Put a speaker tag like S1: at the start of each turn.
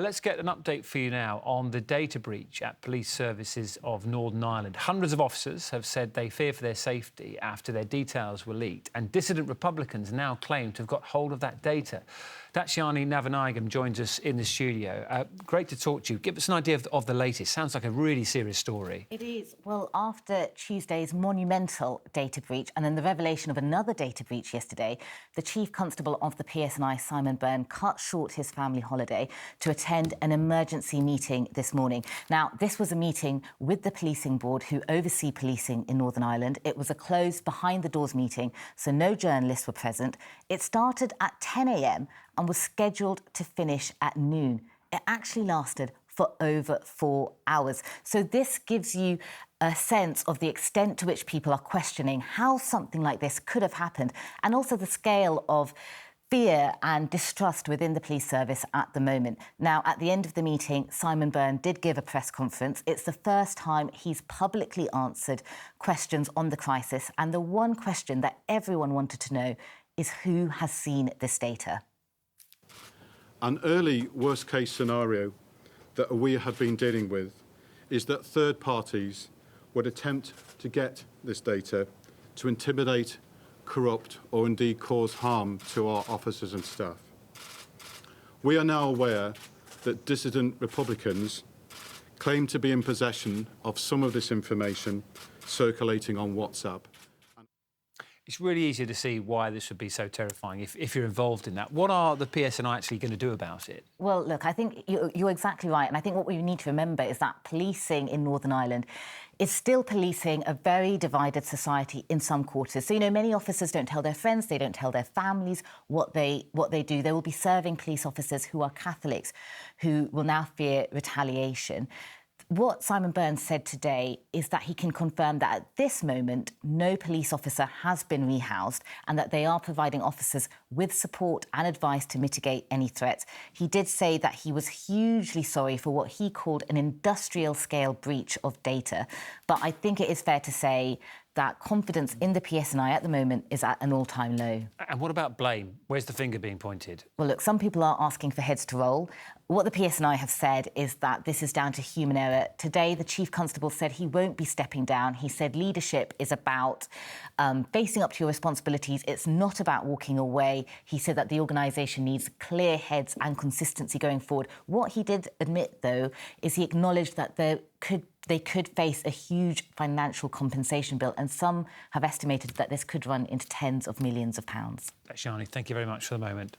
S1: Let's get an update for you now on the data breach at Police Services of Northern Ireland. Hundreds of officers have said they fear for their safety after their details were leaked, and dissident Republicans now claim to have got hold of that data. Daciani Navanagam joins us in the studio. Great to talk to you. Give us an idea of the latest. Sounds like a really serious story.
S2: It is. Well, after Tuesday's monumental data breach and then the revelation of another data breach yesterday, the Chief Constable of the PSNI, Simon Byrne, cut short his family holiday to attend an emergency meeting this morning. Now, this was a meeting with the Policing Board, who oversee policing in Northern Ireland. It was a closed, behind-the-doors meeting, so no journalists were present. It started at 10 a.m. and was scheduled to finish at noon. It actually lasted for over 4 hours. So this gives you a sense of the extent to which people are questioning how something like this could have happened, and also the scale of fear and distrust within the police service at the moment. Now, at the end of the meeting, Simon Byrne did give a press conference. It's the first time he's publicly answered questions on the crisis, and the one question that everyone wanted to know is who has seen this data.
S3: An early worst-case scenario that we have been dealing with is that third parties would attempt to get this data to intimidate, corrupt, or indeed cause harm to our officers and staff. We are now aware that dissident Republicans claim to be in possession of some of this information circulating on WhatsApp.
S1: It's really easy to see why this would be so terrifying if you're involved in that. What are the PSNI actually going to do about it?
S2: Well, look, I think you're exactly right. And I think what we need to remember is that policing in Northern Ireland is still policing a very divided society in some quarters. So, many officers don't tell their friends, they don't tell their families what they do. They will be serving police officers who are Catholics, who will now fear retaliation. What Simon Byrne said today is that he can confirm that at this moment, no police officer has been rehoused and that they are providing officers with support and advice to mitigate any threats. He did say that he was hugely sorry for what he called an industrial-scale breach of data. But I think it is fair to say that confidence in the PSNI at the moment is at an all-time low.
S1: And what about blame? Where's the finger being pointed?
S2: Well, look, some people are asking for heads to roll. What the PSNI have said is that this is down to human error. Today, the Chief Constable said he won't be stepping down. He said leadership is about facing up to your responsibilities. It's not about walking away. He said that the organisation needs clear heads and consistency going forward. What he did admit, though, is he acknowledged that they could face a huge financial compensation bill, and some have estimated that this could run into tens of millions of pounds.
S1: Shani, thank you very much for the moment.